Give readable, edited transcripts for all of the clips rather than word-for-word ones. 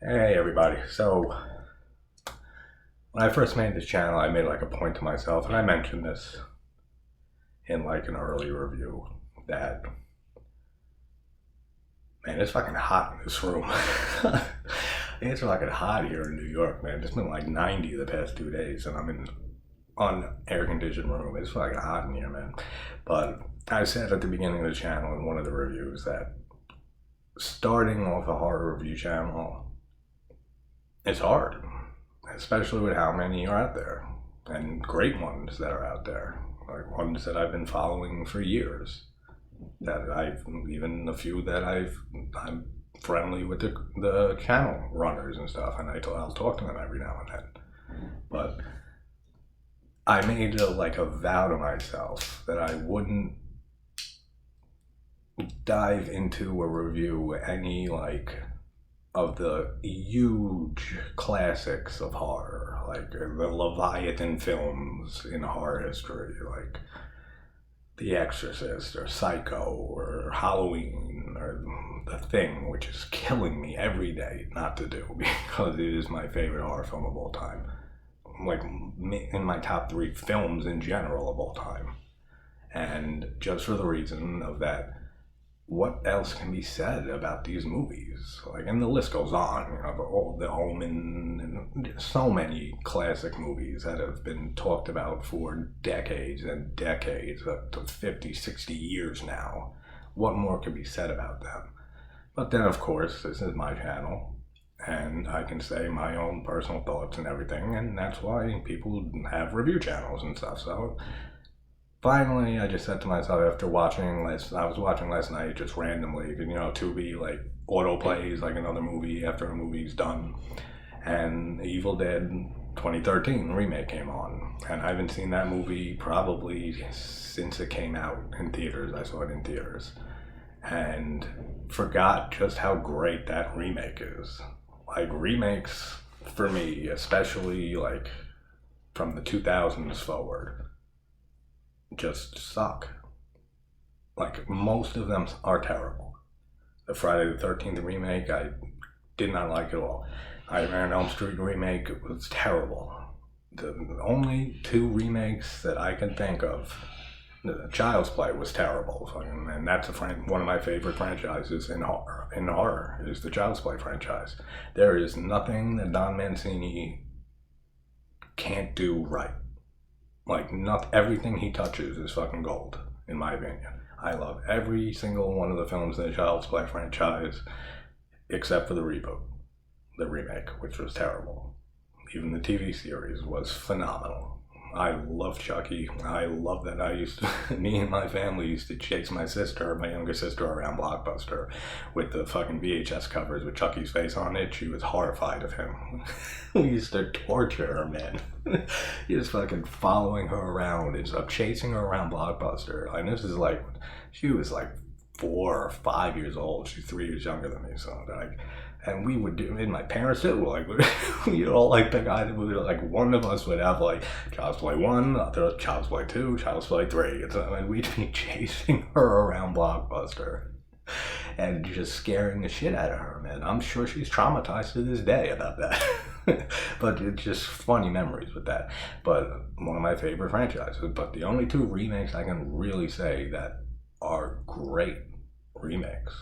Hey everybody. So when I first made this channel, I made like a point to myself, and I mentioned this in like an early review that man, it's fucking hot in this room. It's fucking hot here in New York, man. It's been like 90 the past 2 days, and I'm in on air conditioned room. It's fucking hot in here, man. But I said at the beginning of the channel in one of the reviews that starting off a horror review channel is hard, especially with how many are out there, and great ones that are out there, like ones that I've been following for years. That I've even a few that I'm friendly with the channel runners and stuff, and I'll talk to them every now and then. But I made like a vow to myself that I wouldn't dive into a review any like of the huge classics of horror, like the Leviathan films in horror history, like The Exorcist or Psycho or Halloween or The Thing, which is killing me every day not to do because it is my favorite horror film of all time. Like in my top three films in general of all time. And just for the reason of that, what else can be said about these movies? Like, and the list goes on, you know, the Omen, and so many classic movies that have been talked about for decades and decades, up to 50, 60 years now. What more could be said about them? But then, of course, this is my channel, and I can say my own personal thoughts and everything, and that's why people have review channels and stuff. So finally, I just said to myself after I was watching last night just randomly, you know, Tubi like auto plays like another movie after a movie's done, and Evil Dead 2013 remake came on, and I haven't seen that movie probably since it came out in theaters. I saw it in theaters, and forgot just how great that remake is. Like remakes for me, especially like from the 2000s forward, just suck. Like most of them are terrible. The Friday the 13th remake, I did not like at all. Nightmare on Elm Street remake was terrible. The only two remakes that I can think of, the Child's Play was terrible, and that's one of my favorite franchises in horror. In horror, is the Child's Play franchise. There is nothing that Don Mancini can't do right. Like, not everything he touches is fucking gold, in my opinion. I love every single one of the films in the Child's Play franchise, except for the reboot, the remake, which was terrible. Even the TV series was phenomenal. I love Chucky. I love that me and my family used to chase my younger sister, around Blockbuster with the fucking VHS covers with Chucky's face on it. She was horrified of him. We used to torture her, man. He was fucking following her around and stuff, chasing her around Blockbuster. And this is like, she was like 4 or 5 years old. She's 3 years younger than me, so like, and we would do, and my parents too, like, we'd all like pick items, like, one of us would have like Child's Play 1, other Child's Play 2, Child's Play 3, and we'd be chasing her around Blockbuster and just scaring the shit out of her, man. I'm sure she's traumatized to this day about that. But it's just funny memories with that. But one of my favorite franchises. But the only two remakes I can really say that are great remakes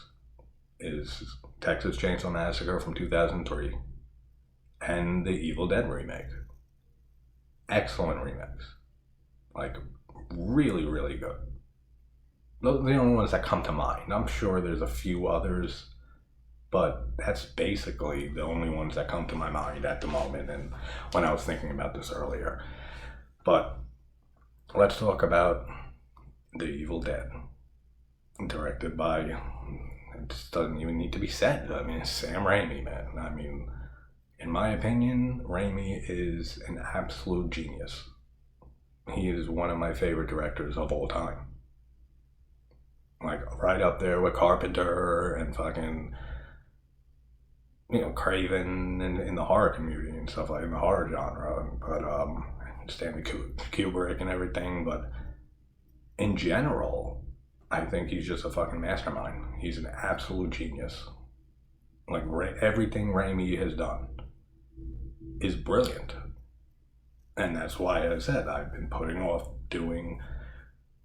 is Texas Chainsaw Massacre from 2003 and the Evil Dead remake. Excellent remakes. Like, really, really good. Those are the only ones that come to mind. I'm sure there's a few others, but that's basically the only ones that come to my mind at the moment and when I was thinking about this earlier. But let's talk about The Evil Dead, directed by, it just doesn't even need to be said. I mean, it's Sam Raimi, man. I mean, in my opinion, Raimi is an absolute genius. He is one of my favorite directors of all time. Like, right up there with Carpenter and fucking, you know, Craven and in the horror community and stuff, like in the horror genre. But Stanley Kubrick and everything. But in general, I think he's just a fucking mastermind. He's an absolute genius. Like everything Raimi has done is brilliant. And that's why I said I've been putting off doing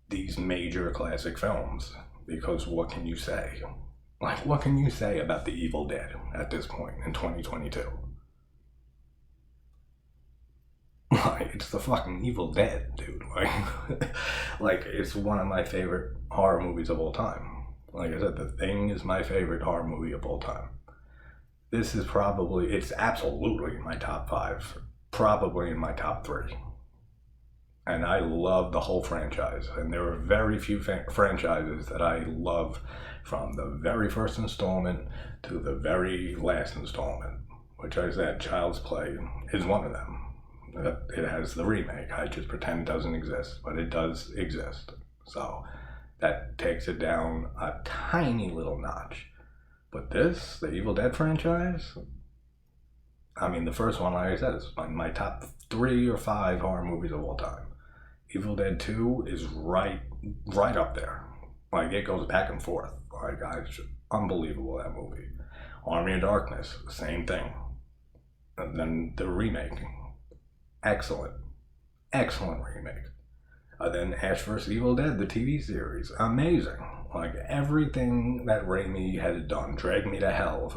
these major classic films. Because what can you say? Like, what can you say about The Evil Dead at this point in 2022? Like, it's the fucking Evil Dead, dude. Like, it's one of my favorite horror movies of all time. Like I said, The Thing is my favorite horror movie of all time. This is probably, it's absolutely in my top 5. Probably in my top 3. And I love the whole franchise. And there are very few franchises that I love from the very first installment to the very last installment. Which I said, Child's Play is one of them. It has the remake. I just pretend it doesn't exist, but it does exist. So that takes it down a tiny little notch. But this, the Evil Dead franchise, I mean, the first one, like I said, is my top 3 or 5 horror movies of all time. Evil Dead 2 is right up there. Like, it goes back and forth. Like, it's unbelievable, that movie. Army of Darkness, same thing. And then the remake. Excellent remake. Then Ash vs. Evil Dead, the TV series, amazing. Like, everything that Raimi had done, Drag Me to Hell.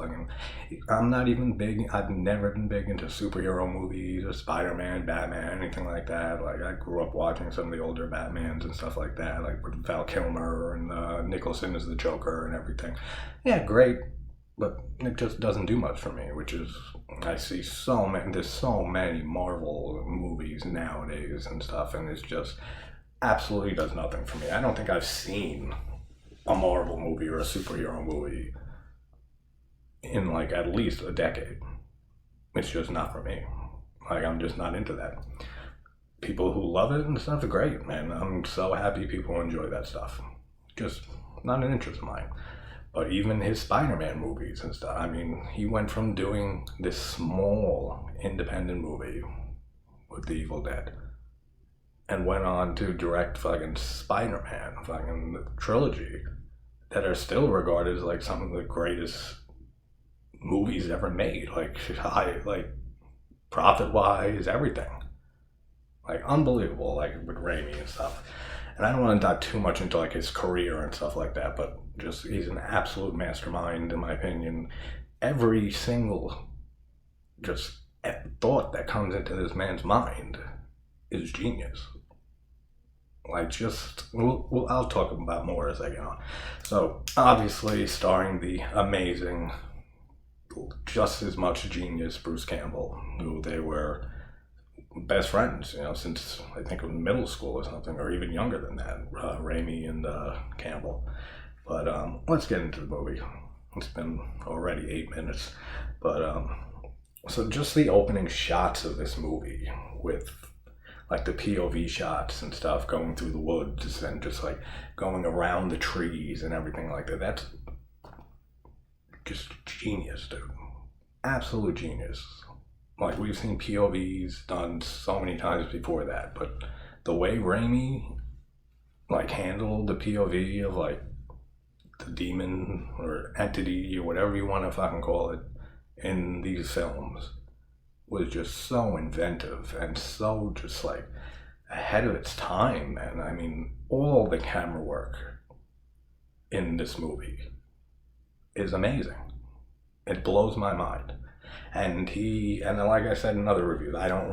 I'm not even big, I've never been big into superhero movies or Spider-Man, Batman, anything like that. Like, I grew up watching some of the older Batmans and stuff like that, like with Val Kilmer and Nicholson as the Joker and everything. Yeah, great, but it just doesn't do much for me, which is, I see there's so many Marvel movies nowadays and stuff, and it's just absolutely does nothing for me. I don't think I've seen a Marvel movie or a superhero movie in like at least a decade. It's just not for me. Like, I'm just not into that. People who love it and stuff, great, man. I'm so happy people enjoy that stuff. Just not an interest of mine. But even his Spider-Man movies and stuff, I mean, he went from doing this small independent movie with The Evil Dead and went on to direct fucking Spider-Man, fucking trilogy, that are still regarded as like some of the greatest movies ever made. Like, profit-wise, everything. Like, unbelievable, like, with Raimi and stuff. And I don't want to dive too much into like his career and stuff like that, but just, he's an absolute mastermind, in my opinion. Every single just thought that comes into this man's mind is genius. Like, just, I'll talk about more as I get on. So, obviously, starring the amazing, just as much genius Bruce Campbell, who they were best friends, since I think it was middle school or something, or even younger than that, Raimi and Campbell. But let's get into the movie. It's been already 8 minutes. But, so just the opening shots of this movie with like the POV shots and stuff, going through the woods and just like going around the trees and everything like that. That's just genius, dude. Absolute genius. Like, we've seen POVs done so many times before that, but the way Raimi like handled the POV of like the demon or entity or whatever you want to fucking call it in these films was just so inventive and so just like ahead of its time, man. I mean, all the camera work in this movie is amazing. It blows my mind. And like I said in other reviews, I don't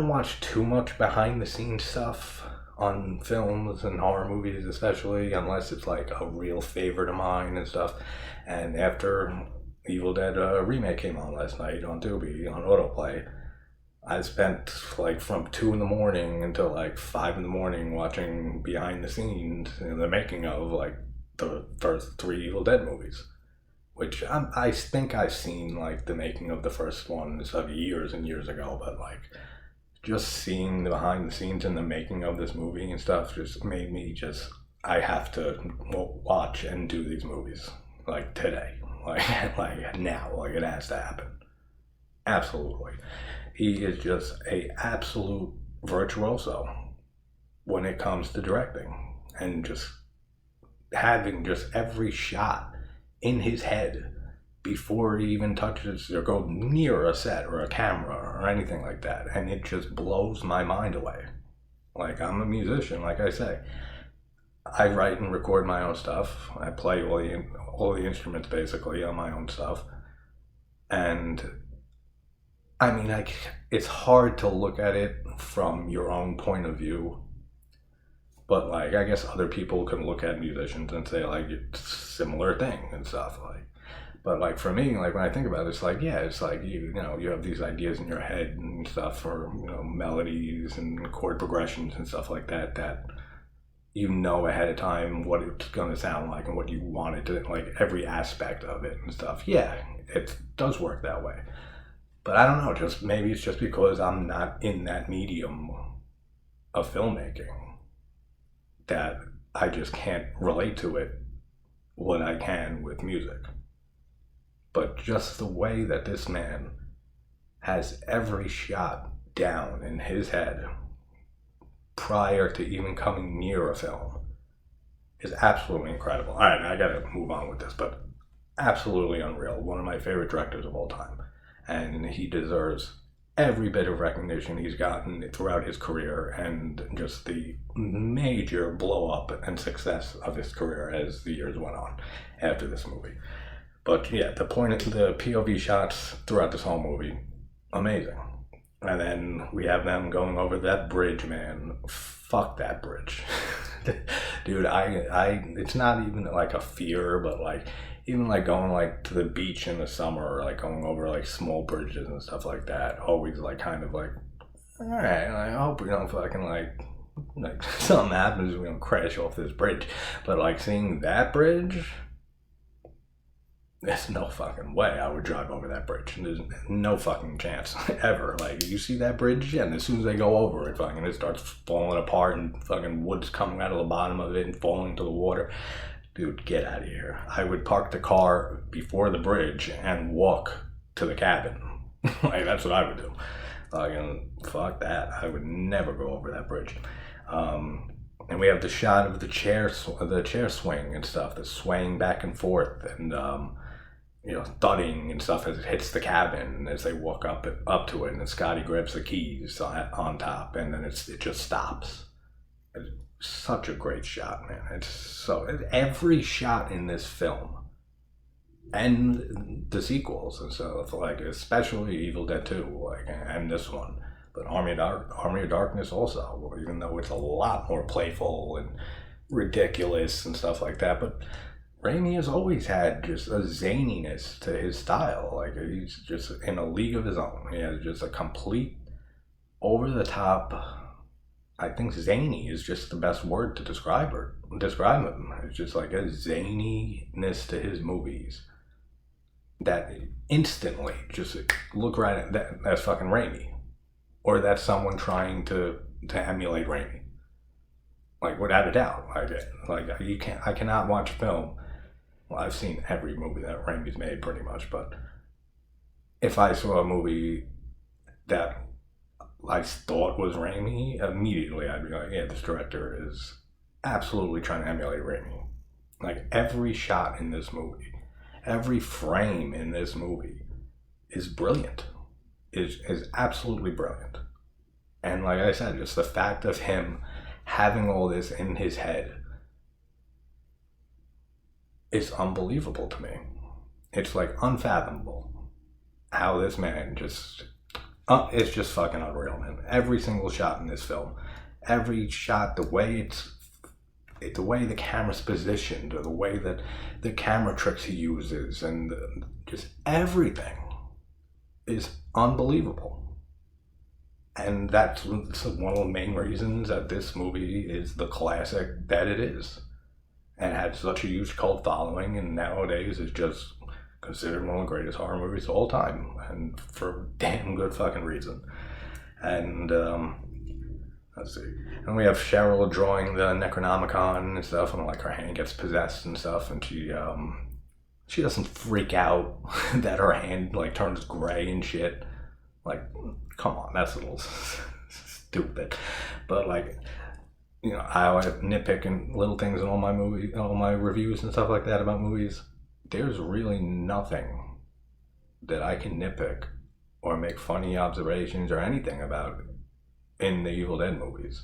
watch too much behind the scenes stuff on films and horror movies, especially unless it's like a real favorite of mine and stuff. And after Evil Dead remake came on last night on Tubi on autoplay, I spent like from 2 a.m. until like 5 a.m. watching behind the scenes and the making of like the first 3 Evil Dead movies, which I think I've seen like the making of the first one and stuff years and years ago, but like just seeing the behind the scenes and the making of this movie and stuff just made me I have to watch and do these movies like today. Like now, like it has to happen. Absolutely. He is just a absolute virtuoso when it comes to directing and just having just every shot in his head before he even touches or goes near a set or a camera or anything like that. And it just blows my mind away. Like, I'm a musician, like I say. I write and record my own stuff. I play all the instruments basically on my own stuff. And I mean, it's hard to look at it from your own point of view. But like, I guess other people can look at musicians and say like it's a similar thing and stuff like. But like for me, like when I think about it, it's like, yeah, it's like you know you have these ideas in your head and stuff for, you know, melodies and chord progressions and stuff like that you know ahead of time what it's gonna sound like and what you want it to, like every aspect of it and stuff. Yeah, it does work that way. But I don't know, just maybe it's just because I'm not in that medium of filmmaking that I just can't relate to it what I can with music. But just the way that this man has every shot down in his head prior to even coming near a film is absolutely incredible. All right, I gotta move on with this, but absolutely unreal. One of my favorite directors of all time. And he deserves every bit of recognition he's gotten throughout his career and just the major blow up and success of his career as the years went on after this movie. But yeah, the POV shots throughout this whole movie, amazing. And then we have them going over that bridge, man. Fuck that bridge. Dude, it's not even like a fear, but like, even like going like to the beach in the summer or like going over like small bridges and stuff like that, always like kind of like, all right, I hope we don't fucking like something happens, we don't crash off this bridge. But like seeing that bridge, there's no fucking way I would drive over that bridge. There's no fucking chance ever. Like, you see that bridge, and as soon as they go over it, fucking it starts falling apart and fucking wood's coming out of the bottom of it and falling into the water. Dude, get out of here. I would park the car before the bridge and walk to the cabin. Like, that's what I would do. Fucking fuck that. I would never go over that bridge. And we have the shot of the chair swing and stuff, the swaying back and forth, and you know, thudding and stuff as it hits the cabin as they walk up to it, and then Scotty grabs the keys on top, and then it just stops. It's such a great shot, man. It's so every shot in this film and the sequels and stuff, like especially Evil Dead 2, like, and this one. But Army of Darkness also, even though it's a lot more playful and ridiculous and stuff like that. But Raimi has always had just a zaniness to his style. Like, he's just in a league of his own. He has just a complete, over-the-top, I think zany is just the best word to describe him. It's just like a zaniness to his movies that instantly just look right at that. That's fucking Raimi. Or that's someone trying to emulate Raimi. Like, without a doubt. I cannot watch film. Well, I've seen every movie that Raimi's made pretty much, but if I saw a movie that I thought was Raimi, immediately I'd be like, yeah, this director is absolutely trying to emulate Raimi. Like, every shot in this movie, every frame in this movie is brilliant. Is absolutely brilliant. And like I said, just the fact of him having all this in his head is unbelievable to me. It's like unfathomable how this man just it's just fucking unreal, man. Every single shot in this film, every shot, the way the camera's positioned, or the way that the camera tricks he uses, and just everything is unbelievable. And that's one of the main reasons that this movie is the classic that it is, and had such a huge cult following, and nowadays is just considered one of the greatest horror movies of all time, and for damn good fucking reason. And let's see, and we have Cheryl drawing the Necronomicon and stuff, and like her hand gets possessed and stuff, and she doesn't freak out that her hand like turns gray and shit. Like, come on, that's a little stupid. But like, you know, I always nitpick and little things in all my reviews and stuff like that about movies. there's really nothing that I can nitpick or make funny observations or anything about in the Evil Dead movies.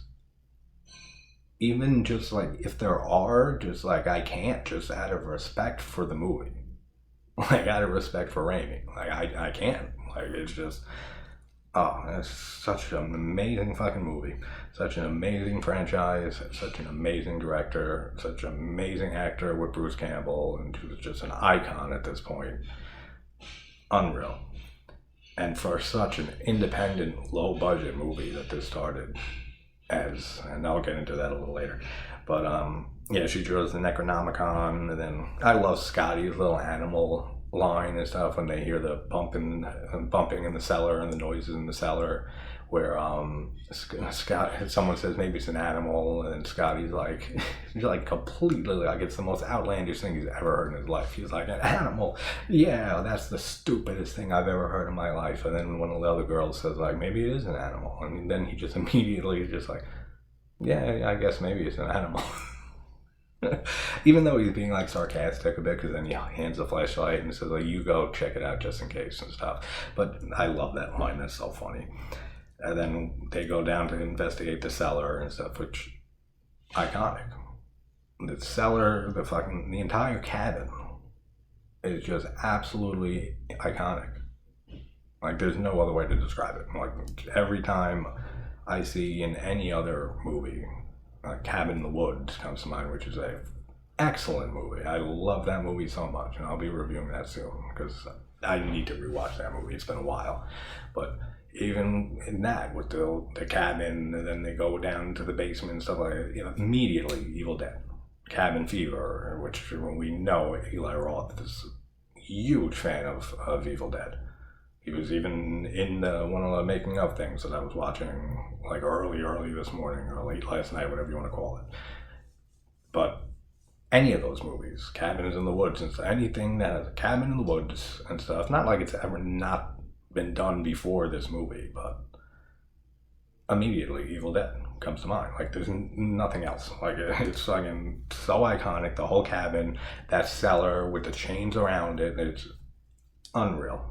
Even just like if there are, just like I can't, just out of respect for the movie. Like out of respect for Raimi. Like I can't. Like it's just it's such an amazing fucking movie. Such an amazing franchise, such an amazing director, such an amazing actor with Bruce Campbell, and he was just an icon at this point. Unreal. And for such an independent, low budget movie that this started as, and I'll get into that a little later. But yeah, she draws the Necronomicon, and then I love Scotty's little animal line and stuff when they hear the bumping in the cellar and the noises in the cellar, where Scott, someone says maybe it's an animal, and Scotty's like, he's like completely like it's the most outlandish thing he's ever heard in his life. He's like, an animal? Yeah, that's the stupidest thing I've ever heard in my life. And then one of the other girls says like, maybe it is an animal, and then he just immediately just like, yeah, I guess maybe it's an animal. Even though he's being like sarcastic a bit, because then he hands the flashlight and says like, you go check it out just in case and stuff. But I love that line, that's so funny. And then they go down to investigate the cellar and stuff, which iconic. The cellar, the entire cabin is just absolutely iconic. Like there's no other way to describe it. Like every time I see in any other movie, Cabin in the Woods comes to mind, which is a excellent movie. I love that movie so much, and I'll be reviewing that soon because I need to rewatch that movie. It's been a while, but even in that, with the cabin, and then they go down to the basement and stuff like that, immediately Evil Dead, Cabin Fever, which we know Eli Roth is a huge fan of Evil Dead. He was even in one of the making of things that I was watching like early this morning or late last night, whatever you want to call it. But any of those movies, Cabins in the Woods and stuff, anything that has a cabin in the woods and stuff, not like it's ever not been done before this movie, but immediately Evil Dead comes to mind. Like there's nothing else. Like it's fucking so iconic. The whole cabin, that cellar with the chains around it, it's unreal.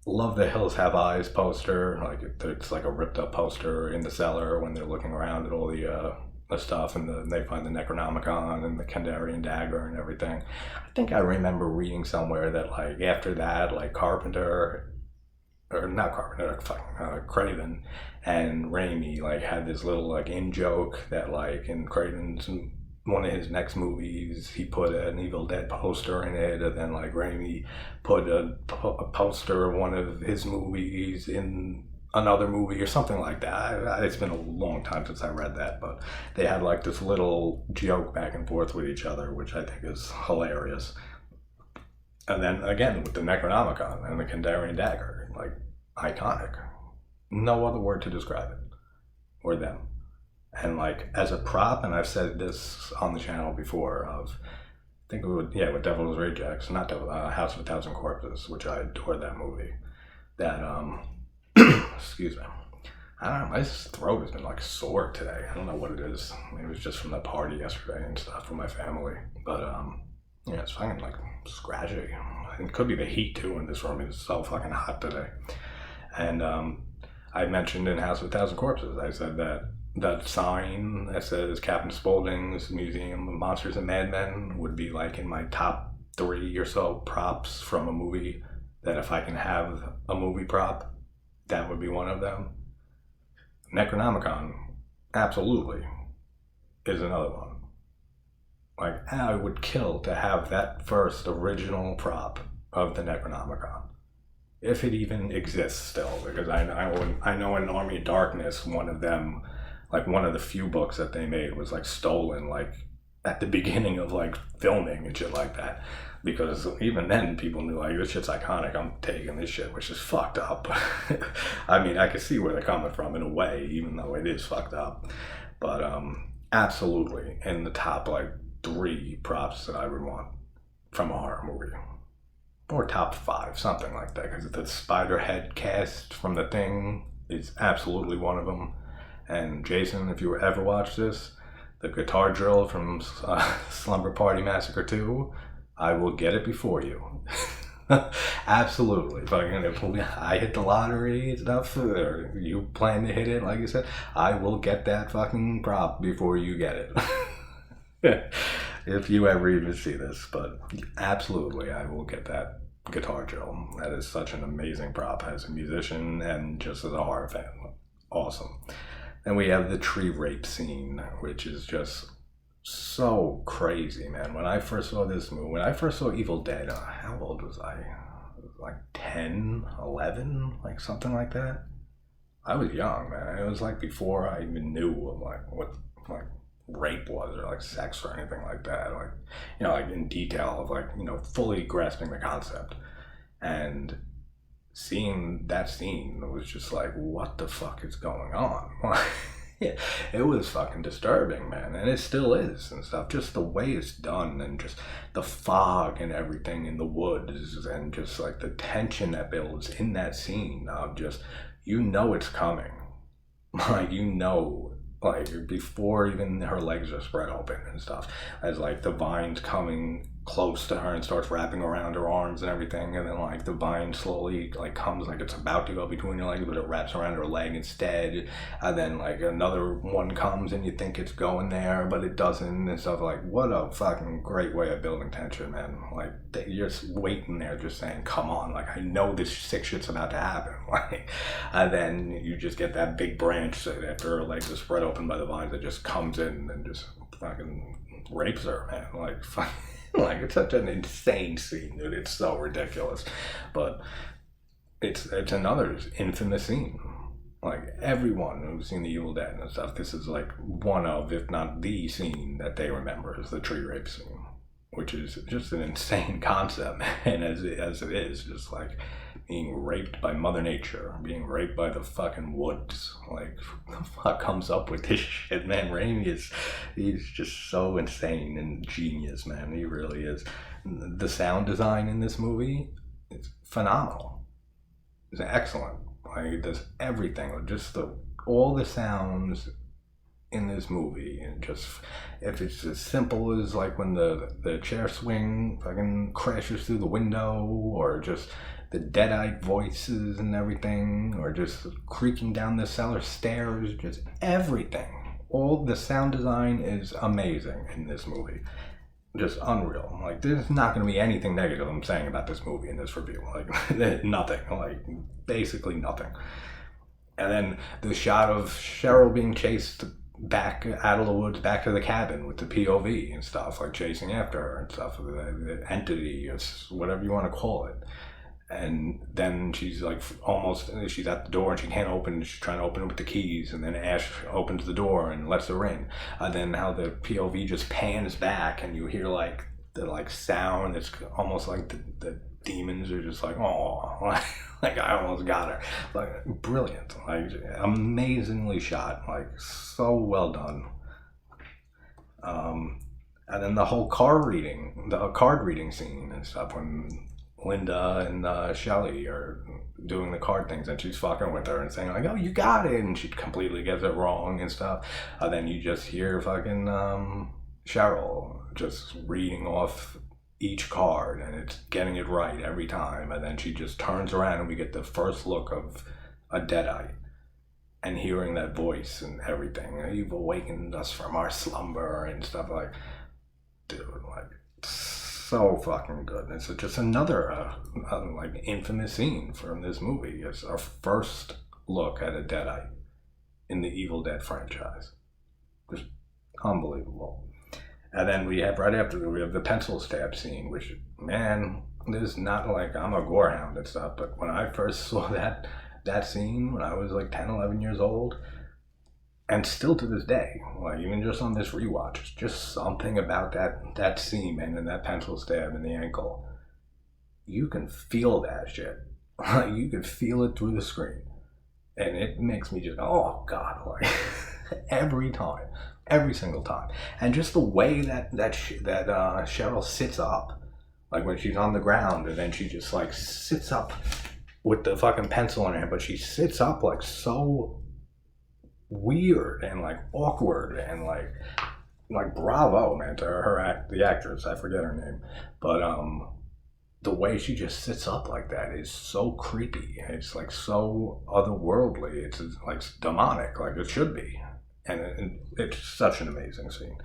Love the Hills Have Eyes poster. Like it's like a ripped up poster in the cellar when they're looking around at all the stuff, and they find the Necronomicon and the Kandarian dagger and everything. I think I remember reading somewhere that like after that, like Craven and Raimi like had this little like in joke that like in Craven's one of his next movies, he put an Evil Dead poster in it, and then like Raimi put a poster of one of his movies in another movie or something like that. It's been a long time since I read that, but they had like this little joke back and forth with each other, which I think is hilarious. And then again with the Necronomicon and the Kandarian dagger, like iconic. No other word to describe it or them. And like as a prop, and I've said this on the channel before, I think with Devil's Rejects, not House of a Thousand Corpses, which I adore that movie. That excuse me, I don't know, my throat has been like sore today. I don't know what it is. It was just from the party yesterday and stuff from my family. But yeah, it's fucking like scratchy. It could be the heat too in this room. It's so fucking hot today. And I mentioned in House of a Thousand Corpses, I said that sign that says Captain Spaulding's Museum of Monsters and Madmen would be like in my top 3 or so props from a movie, that if I can have a movie prop, that would be one of them. Necronomicon, absolutely, is another one. Like, I would kill to have that first original prop of the Necronomicon, if it even exists still, because I know in Army of Darkness, one of them, like one of the few books that they made was like stolen like at the beginning of like filming and shit like that, because even then people knew like this shit's iconic, I'm taking this shit, which is fucked up. I mean, I can see where they're coming from in a way, even though it is fucked up. But absolutely in the top like 3 props that I would want from a horror movie, or top 5, something like that, because the spider head cast from The Thing is absolutely one of them. And Jason, if you ever watched this, the guitar drill from Slumber Party Massacre 2, I will get it before you. Absolutely. Fucking if I hit the lottery and stuff, or you plan to hit it, like you said, I will get that fucking prop before you get it. If you ever even see this, but absolutely, I will get that guitar gel. That is such an amazing prop as a musician and just as a horror fan. Awesome. Then we have the tree rape scene, which is just so crazy, man. When I first saw this movie, when I first saw Evil Dead, how old was I? Like 10, 11, like something like that. I was young, man. It was like before I even knew like what like rape was or like sex or anything like that. Like, like in detail of like, fully grasping the concept. And seeing that scene was just like, what the fuck is going on? Yeah, it was fucking disturbing, man, and it still is and stuff. Just the way it's done, and just the fog and everything in the woods, and just like the tension that builds in that scene of just, it's coming, like like before even her legs are spread open and stuff, as like the vine's coming close to her and starts wrapping around her arms and everything, and then like the vine slowly like comes like it's about to go between her legs, but it wraps around her leg instead, and then like another one comes and you think it's going there but it doesn't and stuff. Like, what a fucking great way of building tension, man. Like, you're just waiting there just saying, come on, like I know this sick shit's about to happen. Like, and then you just get that big branch after her legs are spread open by the vines that just comes in and just fucking rapes her, man. Like, fucking like, it's such an insane scene, dude. It's so ridiculous. But it's another infamous scene. Like, everyone who's seen The Evil Dead and stuff, this is like one of, if not the scene that they remember, is the tree rape scene. Which is just an insane concept, man, as it is. Just like being raped by Mother Nature, being raped by the fucking woods. Like, who the fuck comes up with this shit, man? Raimi he's just so insane and genius, man. He really is. The sound design in this movie is phenomenal. It's excellent. Like, it does everything. Just all the sounds in this movie, and just if it's as simple as like when the chair swing fucking crashes through the window, or just the deadite voices and everything, or just creaking down the cellar stairs, just everything. All the sound design is amazing in this movie. Just unreal. Like, there's not going to be anything negative I'm saying about this movie in this review. Like, nothing. Like, basically nothing. And then the shot of Cheryl being chased back out of the woods, back to the cabin with the POV and stuff, like chasing after her and stuff, the entity, or whatever you want to call it. And then she's like she's at the door and she can't open, she's trying to open it with the keys, and then Ash opens the door and lets her in. And then how the POV just pans back and you hear like the like sound, it's almost like the demons are just like, oh, like I almost got her. Like, brilliant, like amazingly shot, like so well done. And then the whole card reading scene and stuff, when Linda and Shelly are doing the card things and she's fucking with her and saying like, oh, you got it, and she completely gets it wrong and stuff. And then you just hear fucking Cheryl just reading off each card, and it's getting it right every time. And then she just turns around and we get the first look of a deadite, and hearing that voice and everything. You've awakened us from our slumber and stuff. Like, dude, like, so fucking good. It's just another like infamous scene from this movie. It's our first look at a deadite in the Evil Dead franchise. Just unbelievable. And then we have the pencil stab scene, which, man, this is not like I'm a gorehound and stuff, but when I first saw that scene when I was like 10, 11 years old, and still to this day, like even just on this rewatch, it's just something about that scene, man, and that pencil stab in the ankle. You can feel that shit. Like, you can feel it through the screen. And it makes me just, oh God, like every time. Every single time. And just the way that Cheryl sits up, like when she's on the ground, and then she just like sits up with the fucking pencil in her hand, but she sits up like so weird and like awkward, and like like bravo, man, to the actress. I forget her name, but the way she just sits up like that is so creepy. It's like so otherworldly. It's like demonic, like it should be, and it's such an amazing scene.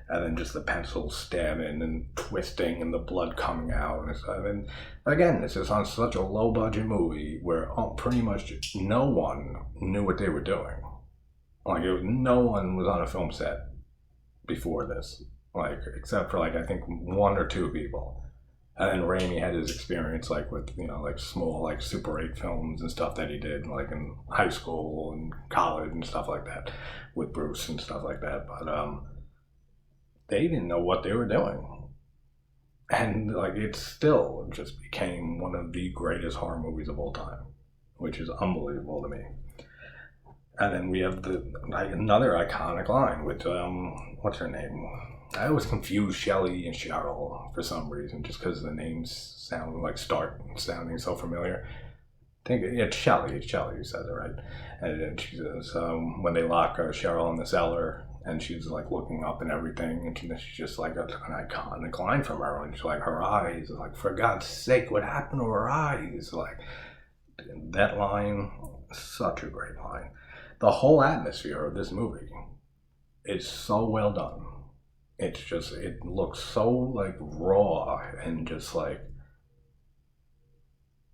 And then just the pencil stabbing and twisting and the blood coming out and stuff. And again, this is on such a low budget movie where pretty much no one knew what they were doing. Like no one was on a film set before this, like except for like I think one or two people. And then Raimi had his experience like with like small like Super 8 films and stuff that he did like in high school and college and stuff like that with Bruce and stuff like that. But they didn't know what they were doing, and like it still just became one of the greatest horror movies of all time, which is unbelievable to me. And then we have another iconic line with what's her name? I always confuse Shelley and Cheryl for some reason, just because the names sound like start sounding so familiar. I think it's Shelley. It's Shelley who says it, right? And then she says when they lock Cheryl in the cellar, and she's like looking up and everything, and she's just like an iconic line from her, and she's like her eyes, like for God's sake, what happened to her eyes? Like that line, such a great line. The whole atmosphere of this movie is so well done. It's just, it looks so like raw and just like,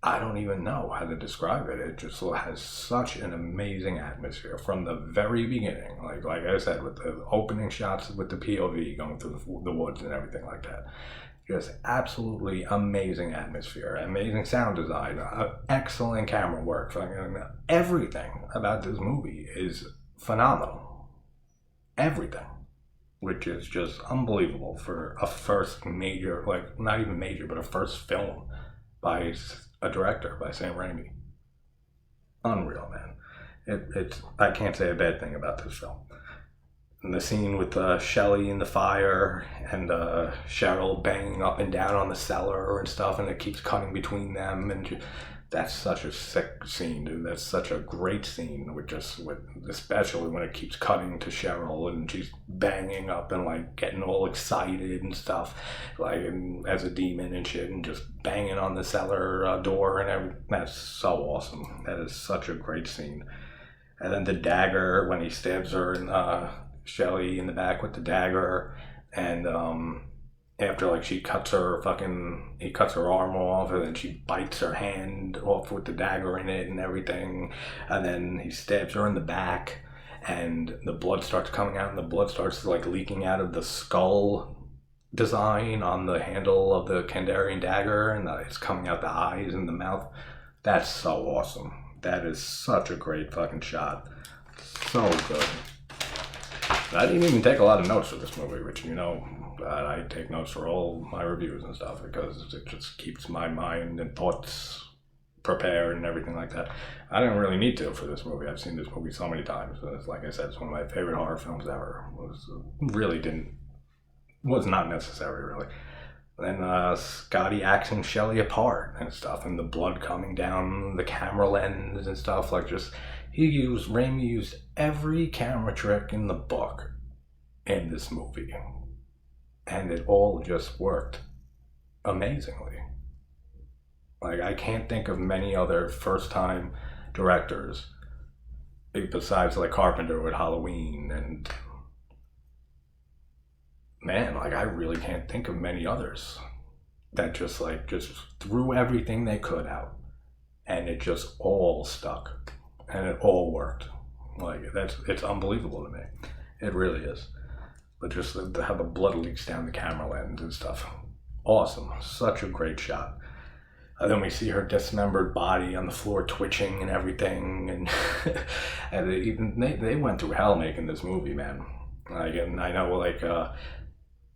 I don't even know how to describe it. It just has such an amazing atmosphere from the very beginning. Like I said, with the opening shots with the POV going through the woods and everything like that. Just absolutely amazing atmosphere, amazing sound design, excellent camera work. Everything about this movie is phenomenal. Everything. Which is just unbelievable for a first major, like not even major, but a first film by a director, by Sam Raimi. Unreal, man. It's I can't say a bad thing about this film. And the scene with Shelley in the fire and Cheryl banging up and down on the cellar and stuff, and it keeps cutting between them, and that's such a sick scene, dude. That's such a great scene with especially when it keeps cutting to Cheryl and she's banging up and like getting all excited and stuff, like as a demon and shit, and just banging on the cellar door and everything. That's so awesome. That is such a great scene. And then the dagger when he stabs her and Shelley in the back with the dagger, and after like he cuts her arm off, and then she bites her hand off with the dagger in it and everything, and then he stabs her in the back, and the blood starts coming out, and the blood starts like leaking out of the skull design on the handle of the Kandarian dagger, and it's coming out the eyes and the mouth. That's so awesome. That is such a great fucking shot. So good. I didn't even take a lot of notes for this movie, which, I take notes for all my reviews and stuff because it just keeps my mind and thoughts prepared and everything like that. I didn't really need to for this movie. I've seen this movie so many times. Like I said, it's one of my favorite horror films ever. Was not necessary, really. Then Scotty axing Shelley apart and stuff, and the blood coming down the camera lens and stuff. Like Raimi used every camera trick in the book in this movie. And it all just worked amazingly. Like, I can't think of many other first-time directors besides, like, Carpenter with Halloween, and man, like, I really can't think of many others that just threw everything they could out, and it just all stuck, and it all worked. Like, it's unbelievable to me. It really is. But just how the blood leaks down the camera lens and stuff. Awesome. Such a great shot. And then we see her dismembered body on the floor twitching and everything. And, and they went through hell making this movie, man. Like, and I know,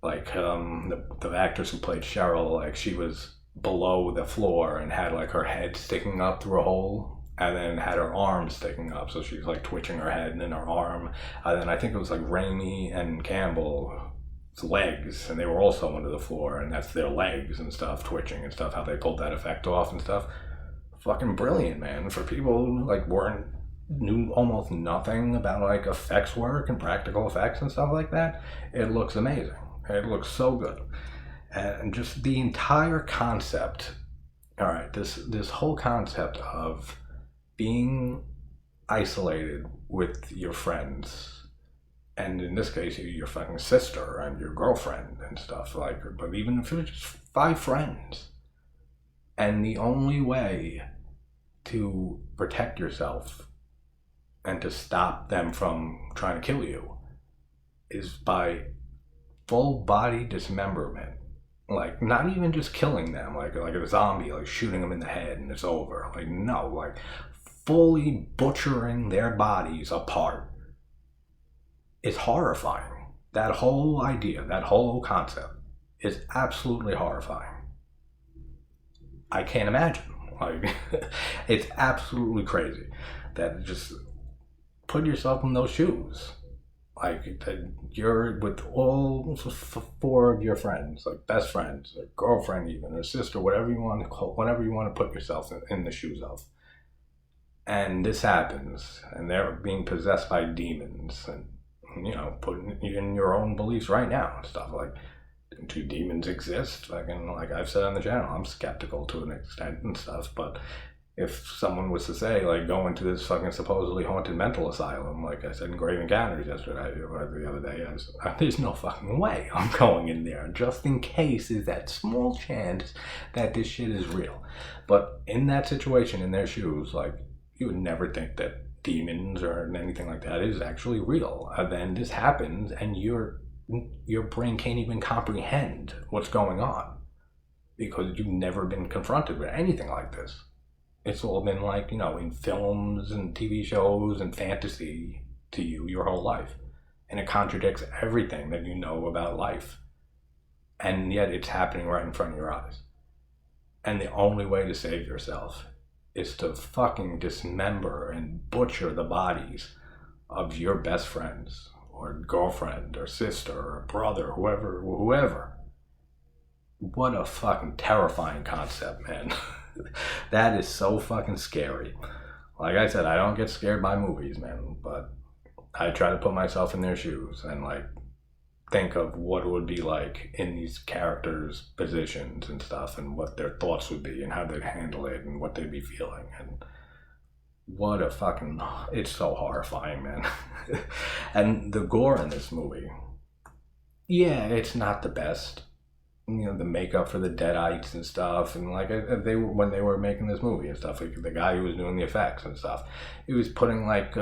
the actress who played Cheryl, like, she was below the floor and had, like, her head sticking up through a hole. And then had her arm sticking up, so she's like twitching her head and then her arm. And then I think it was like Raimi and Campbell's legs, and they were also under the floor, and that's their legs and stuff twitching and stuff. How they pulled that effect off and stuff. Fucking brilliant, man. For people who like weren't knew almost nothing about like effects work and practical effects and stuff like that, it looks amazing. It looks so good. And just the entire concept, all right, this whole concept of being isolated with your friends, and in this case your fucking sister and your girlfriend and stuff, like, but even if it was just 5 friends, and the only way to protect yourself and to stop them from trying to kill you is by full body dismemberment. Like, not even just killing them like a zombie, like shooting them in the head and it's over. Like, no, like fully butchering their bodies apart is horrifying. That whole idea, that whole concept is absolutely horrifying. I can't imagine. Like, it's absolutely crazy. That just put yourself in those shoes. Like, that you're with all 4 of your friends, like best friends, or girlfriend even, or sister, whatever you want to call, whatever you want to put yourself in the shoes of. And this happens, and they're being possessed by demons, and, you know, putting you in your own beliefs right now and stuff. Like, do demons exist? Like I've said on the channel, I'm skeptical to an extent and stuff, but if someone was to say, like, go into this fucking supposedly haunted mental asylum, like I said in Grave Encounters yesterday, or the other day, there's no fucking way I'm going in there, just in case is that small chance that this shit is real. But in that situation, in their shoes, like, you would never think that demons or anything like that is actually real. Then this happens, and your brain can't even comprehend what's going on because you've never been confronted with anything like this. It's all been, like, you know, in films and TV shows and fantasy to you your whole life. And it contradicts everything that you know about life. And yet it's happening right in front of your eyes. And the only way to save yourself is to fucking dismember and butcher the bodies of your best friends or girlfriend or sister or brother, whoever. What a fucking terrifying concept, man. That is so fucking scary. Like I said, I don't get scared by movies, man, but I try to put myself in their shoes and, like, think of what it would be like in these characters' positions and stuff, and what their thoughts would be and how they'd handle it and what they'd be feeling. And what a fucking, it's so horrifying, man. And the gore in this movie, yeah, it's not the best. You know, the makeup for the deadites and stuff, and like when they were making this movie and stuff, like the guy who was doing the effects and stuff, he was putting like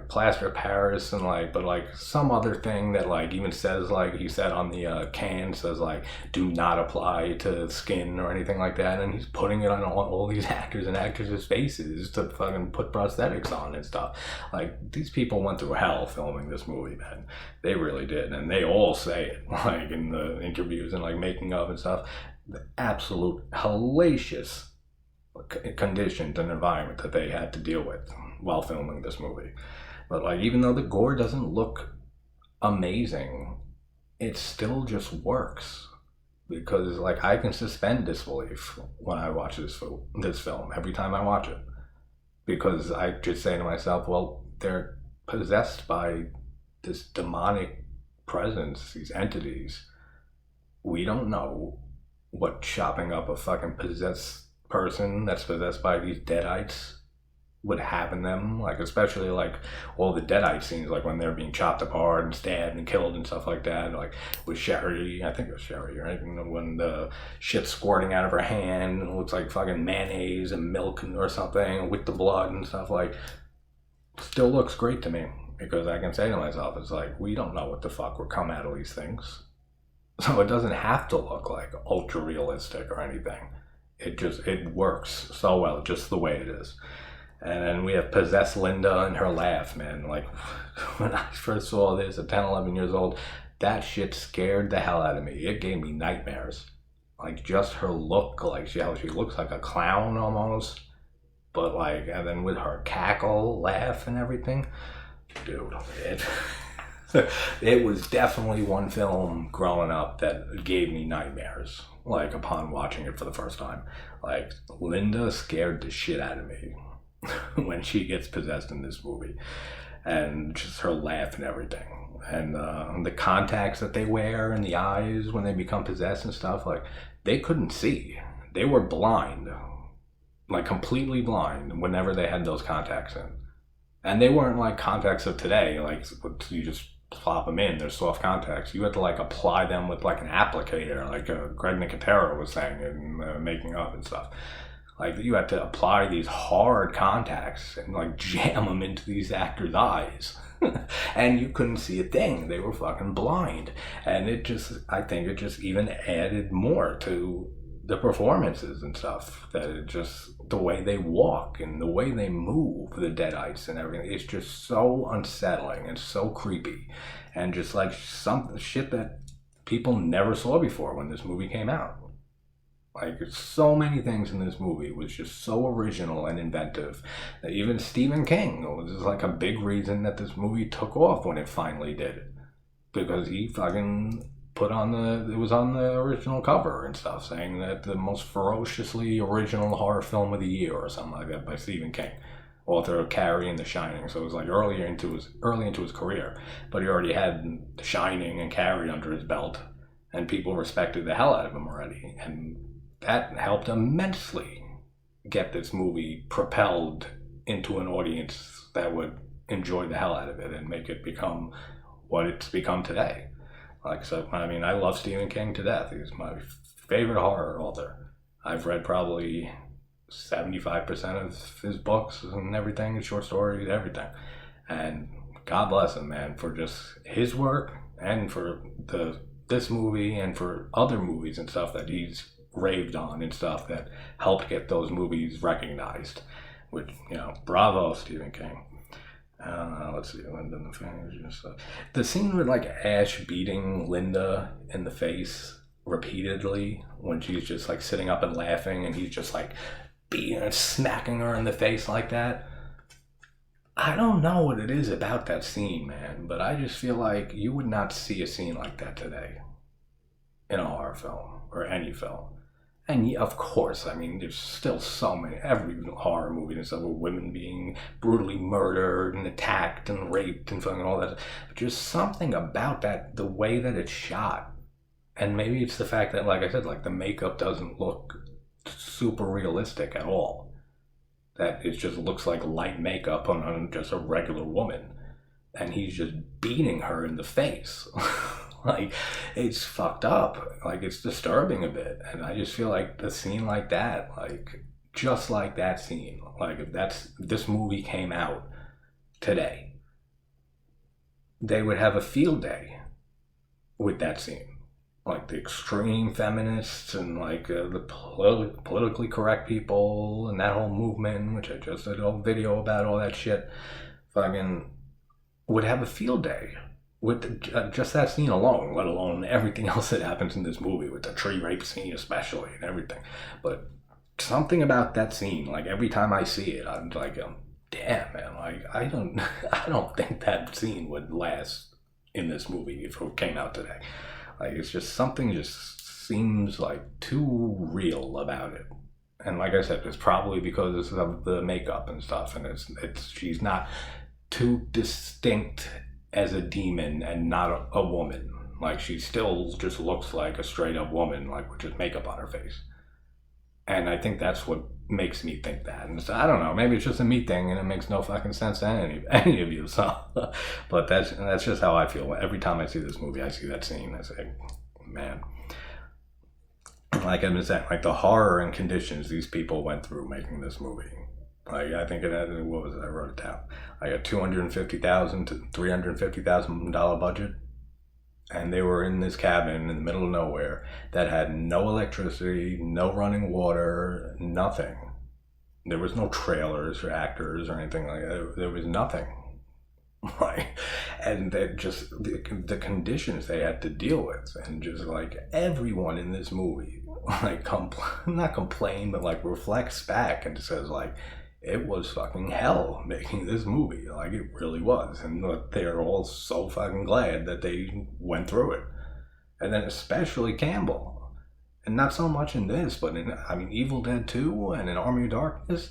plaster of Paris and but some other thing that like even says, like he said on the can, says like do not apply to skin or anything like that, and he's putting it on all these actors and actresses' faces to fucking put prosthetics on and stuff. Like, these people went through hell filming this movie, man. They really did, and they all say it, like in the interviews and like making of and stuff. The absolute hellacious conditions and environment that they had to deal with while filming this movie. But like, even though the gore doesn't look amazing, it still just works, because like I can suspend disbelief when I watch this film every time I watch it, because I just say to myself, well, they're possessed by this demonic presence, these entities. We don't know what chopping up a fucking possessed person that's possessed by these deadites would have in them, like especially like all the deadite scenes, like when they're being chopped apart and stabbed and killed and stuff like that, like with Sherry, I think it was Sherry, right? When the shit's squirting out of her hand and it looks like fucking mayonnaise and milk or something with the blood and stuff, like, still looks great to me, because I can say to myself, it's like, we don't know what the fuck will come out of these things, so it doesn't have to look like ultra realistic or anything. It works so well just the way it is. And then we have possessed Linda and her laugh, man. Like, when I first saw this at 10, 11 years old, that shit scared the hell out of me. It gave me nightmares. Like, just her look, like she looks like a clown almost. But like, and then with her cackle, laugh and everything. Dude, it was definitely one film growing up that gave me nightmares, like upon watching it for the first time. Like, Linda scared the shit out of me. when she gets possessed in this movie, and just her laugh and everything, and the contacts that they wear in the eyes when they become possessed and stuff. Like, they couldn't see; they were blind, like completely blind whenever they had those contacts in. And they weren't like contacts of today, like you just plop them in. They're soft contacts. You had to like apply them with like an applicator, like Greg Nicotero was saying in Making Up and stuff. Like, you had to apply these hard contacts and like jam them into these actors' eyes. And you couldn't see a thing. They were fucking blind. And I think it just even added more to the performances and stuff. That it just, the way they walk and the way they move, the deadites and everything, it's just so unsettling and so creepy. And just like some shit that people never saw before when this movie came out. Like, so many things in this movie was just so original and inventive that even Stephen King was like a big reason that this movie took off when it finally did. Because he fucking it was on the original cover and stuff, saying that the most ferociously original horror film of the year or something like that by Stephen King, author of Carrie and The Shining. So it was like early into his career, but he already had The Shining and Carrie under his belt, and people respected the hell out of him already, and that helped immensely get this movie propelled into an audience that would enjoy the hell out of it and make it become what it's become today. Like, so, I mean, I love Stephen King to death. He's my favorite horror author. I've read probably 75% of his books and everything, his short stories, everything. And God bless him, man, for just his work and for this movie and for other movies and stuff that he's raved on and stuff that helped get those movies recognized. Which, bravo, Stephen King. Let's see, Linda and the fingers and stuff. The scene with like Ash beating Linda in the face repeatedly when she's just like sitting up and laughing, and he's just like beating and smacking her in the face like that. I don't know what it is about that scene, man, but I just feel like you would not see a scene like that today in a horror film or any film. And of course, I mean, there's still so many, every horror movie and stuff, with women being brutally murdered and attacked and raped and fucking all that. But just something about that, the way that it's shot. And maybe it's the fact that, like I said, like the makeup doesn't look super realistic at all. That it just looks like light makeup on just a regular woman. And he's just beating her in the face. Like, it's fucked up. Like, it's disturbing a bit. And I just feel like the scene like that, like, just like that scene, like, if this movie came out today, they would have a field day with that scene. Like, the extreme feminists and, like, the politically correct people and that whole movement, which I just did a whole video about, all that shit, fucking would have a field day with just that scene alone, let alone everything else that happens in this movie, with the tree rape scene especially and everything. But something about that scene, like every time I see it, I'm like, damn, man, like I don't think that scene would last in this movie if it came out today. Like, it's just something just seems like too real about it. And like I said, it's probably because of the makeup and stuff, and she's not too distinct as a demon and not a woman. Like, she still just looks like a straight up woman, like with just makeup on her face. And I think that's what makes me think that. And so, I don't know, maybe it's just a me thing and it makes no fucking sense to any of you. So, but that's just how I feel. Every time I see this movie, I see that scene. I say, man, like I've been saying, like the horror and conditions these people went through making this movie. Like, I think it had, what was it? I wrote it down. Like a $250,000 to $350,000 budget. And they were in this cabin in the middle of nowhere that had no electricity, no running water, nothing. There was no trailers for actors or anything like that. There was nothing. Like, and that just the conditions they had to deal with, and just like everyone in this movie, like not complain, but like reflects back and says like, it was fucking hell making this movie. Like, it really was. And they're all so fucking glad that they went through it. And then especially Campbell. And not so much in this, but in, Evil Dead 2 and in Army of Darkness.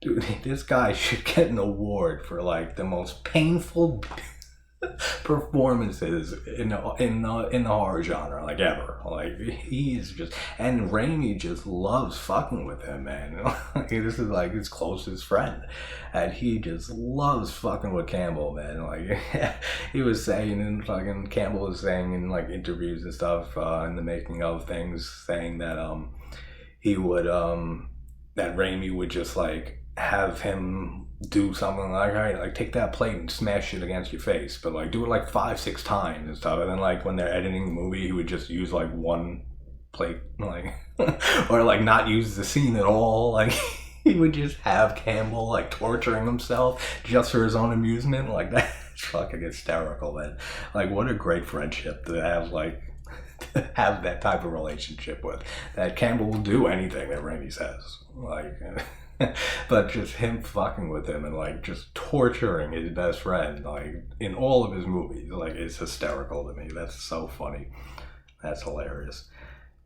Dude, this guy should get an award for like the most painful performances in the horror genre, like ever. Like he's just, and Raimi just loves fucking with him, man. Like, this is like his closest friend, and he just loves fucking with Campbell, man. Like he was saying, and fucking Campbell was saying in like interviews and stuff in the making of things, saying that he would that Raimi would just like have him do something like, all right, like take that plate and smash it against your face, but like do it like 5-6 times and stuff. And then like when they're editing the movie, he would just use like one plate, like or like not use the scene at all. Like he would just have Campbell like torturing himself just for his own amusement. Like that's fucking hysterical, man. Like what a great friendship to have, like to have that type of relationship with. That Campbell will do anything that Raimi says. Like but just him fucking with him and like just torturing his best friend like in all of his movies, like it's hysterical to me. That's so funny. That's hilarious.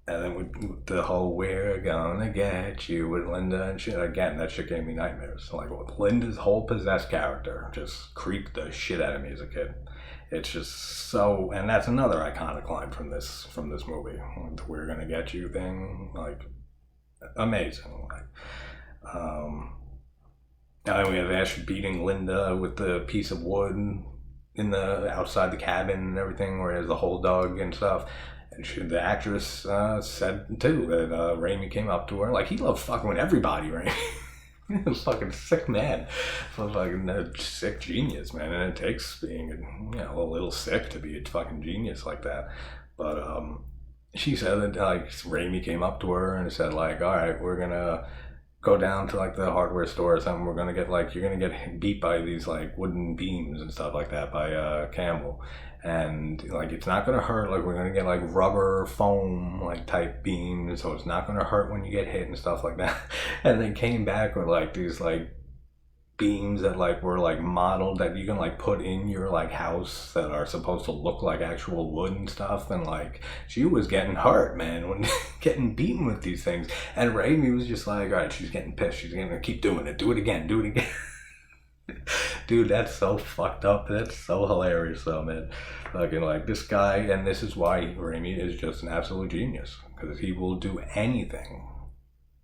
And then with the whole "we're gonna get you" with Linda and shit, again, that shit gave me nightmares. Like with Linda's whole possessed character just creeped the shit out of me as a kid. It's just so, and that's another iconic line from this movie. Like the "we're gonna get you" thing, like amazing. Like and we have Ash beating Linda with the piece of wood in the outside the cabin and everything, where he has the whole dog and stuff. And the actress said too that Raimi came up to her like he loved fucking with everybody. Raimi, he was a fucking sick man, fucking a sick genius, man. And it takes being a little sick to be a fucking genius like that. But she said that like Raimi came up to her and said like, all right, we're gonna go down to like the hardware store or something. We're gonna get like, you're gonna get beat by these like wooden beams and stuff like that by Campbell, and like it's not gonna hurt. Like we're gonna get like rubber foam like type beams, so it's not gonna hurt when you get hit and stuff like that. And they came back with like these like beams that like were like modeled that you can like put in your like house that are supposed to look like actual wood and stuff. And like she was getting hurt, man, when getting beaten with these things. And Raimi was just like, all right, she's getting pissed, she's gonna keep doing it, do it again. Dude, that's so fucked up. That's so hilarious though, man. Fucking like this guy, and this is why Raimi is just an absolute genius, because he will do anything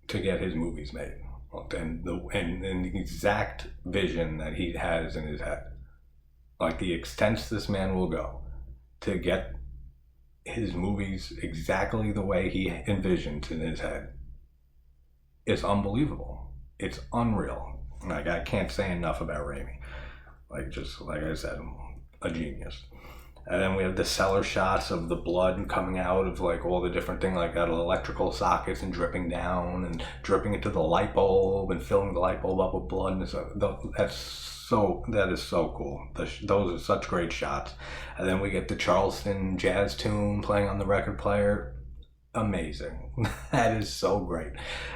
to get his movies made. And the exact vision that he has in his head, like the extents this man will go to get his movies exactly the way he envisions in his head, is unbelievable. It's unreal. Like I can't say enough about Raimi. Like just like I said, a genius. And then we have the cellar shots of the blood coming out of like all the different things, like out of electrical sockets and dripping down and dripping into the light bulb and filling the light bulb up with blood. And so that is so cool. Those are such great shots. And then we get the Charleston jazz tune playing on the record player. Amazing. That is so great.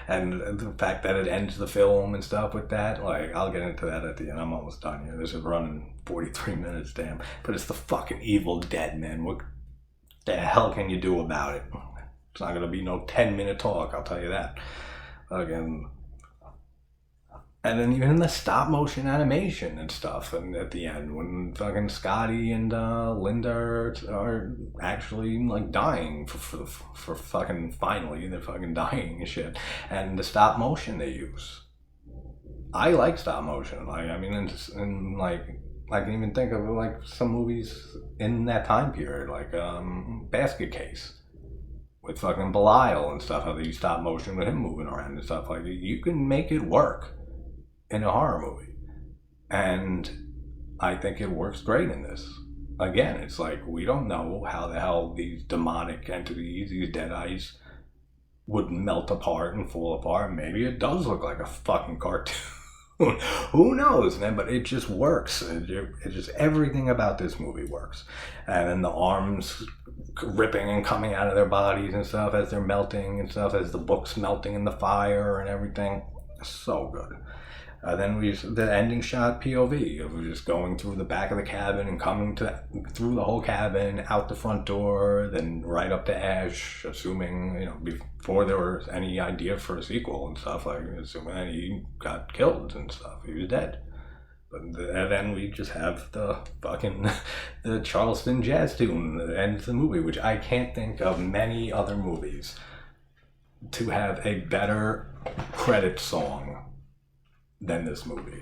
And the fact that it ends the film and stuff with that, like I'll get into that at the end. I'm almost done here. This is running 43 minutes, damn. But it's the fucking Evil Dead, man. What the hell can you do about it? It's not gonna be no 10-minute talk, I'll tell you that. Again. And then even the stop motion animation and stuff, and at the end when fucking Scotty and Linda are actually like dying for fucking, finally they're fucking dying and shit, and the stop motion they use. I like stop motion. Like I mean, and like I can even think of like some movies in that time period, like Basket Case with fucking Belial and stuff. How they use stop motion with him moving around and stuff. Like you can make it work in a horror movie, and I think it works great in this. Again, it's like we don't know how the hell these demonic entities, these deadites, would melt apart and fall apart. Maybe it does look like a fucking cartoon. Who knows, man? But it just works. It just, everything about this movie works. And then the arms ripping and coming out of their bodies and stuff as they're melting and stuff, as the book's melting in the fire and everything. So good. Then the ending shot POV of just going through the back of the cabin and coming through the whole cabin, out the front door, then right up to Ash, assuming, before there was any idea for a sequel and stuff, like assuming that he got killed and stuff, he was dead. And then we just have the Charleston jazz tune that ends the movie, which I can't think of many other movies to have a better credit song than this movie.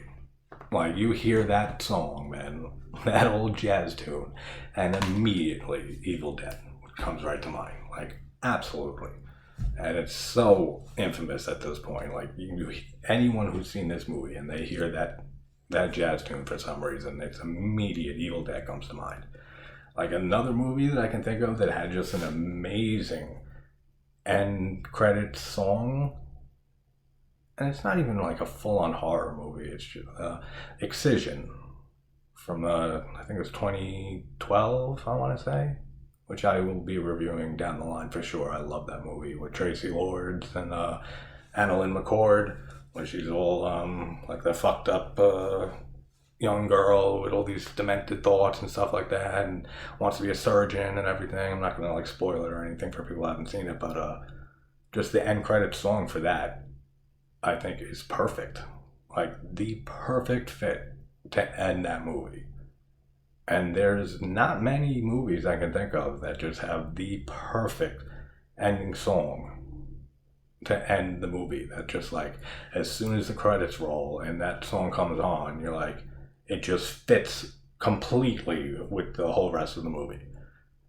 Like, you hear that song, man, that old jazz tune, and immediately Evil Dead comes right to mind. Like, absolutely. And it's so infamous at this point. Like, anyone who's seen this movie and they hear that jazz tune for some reason, it's immediate Evil Dead comes to mind. Like, another movie that I can think of that had just an amazing end credit song, and it's not even like a full-on horror movie, it's just Excision from I think it was 2012, I want to say, which I will be reviewing down the line for sure. I love that movie with Tracy Lords and Annalyn McCord, where she's all like the fucked up young girl with all these demented thoughts and stuff like that, and wants to be a surgeon and everything. I'm not gonna like spoil it or anything for people who haven't seen it, but just the end credits song for that, I think, is perfect. Like, the perfect fit to end that movie. And there's not many movies I can think of that just have the perfect ending song to end the movie. That just, like, as soon as the credits roll and that song comes on, you're like, it just fits completely with the whole rest of the movie.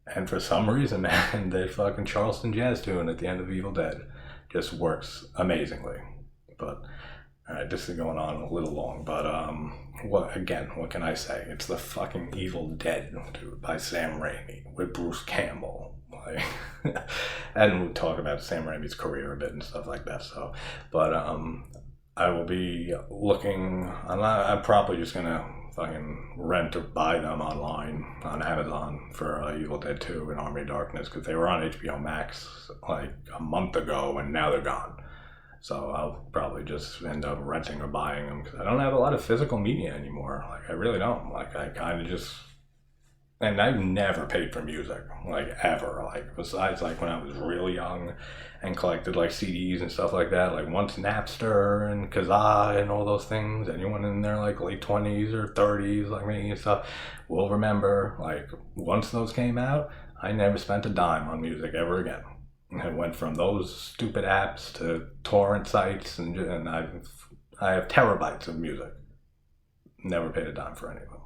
And for some reason, man, the fucking Charleston jazz tune at the end of Evil Dead just works amazingly. But alright, this is going on a little long, but what can I say? It's the fucking Evil Dead, dude, by Sam Raimi with Bruce Campbell. Like, and we'll talk about Sam Raimi's career a bit and stuff like that. So, but I will be looking. I'm probably just gonna fucking rent or buy them online on Amazon for Evil Dead 2 and Army of Darkness, because they were on HBO Max like a month ago and now they're gone. So I'll probably just end up renting or buying them, because I don't have a lot of physical media anymore. Like, I really don't. Like, I kind of just... And I've never paid for music, like, ever. Like, besides, like, when I was really young and collected, like, CDs and stuff like that. Like, once Napster and Kazaa and all those things, anyone in their, like, late 20s or 30s, like me and stuff, will remember, like, once those came out, I never spent a dime on music ever again. It went from those stupid apps to torrent sites, and I have terabytes of music. Never paid a dime for any of them.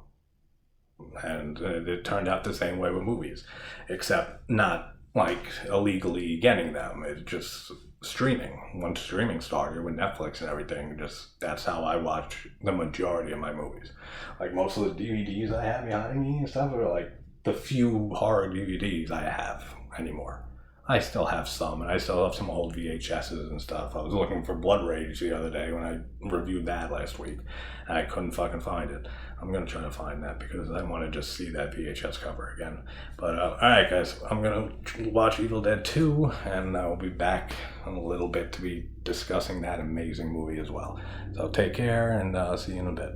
And it turned out the same way with movies, except not like illegally getting them. It's just streaming. Once streaming started with Netflix and everything, that's how I watch the majority of my movies. Like, most of the DVDs I have behind me and stuff are like the few horror DVDs I have anymore. I still have some, and I still have some old VHSs and stuff. I was looking for Blood Rage the other day when I reviewed that last week, and I couldn't fucking find it. I'm going to try to find that, because I want to just see that VHS cover again. But, alright guys, I'm going to watch Evil Dead 2, and I'll be back in a little bit to be discussing that amazing movie as well. So take care, and I'll see you in a bit.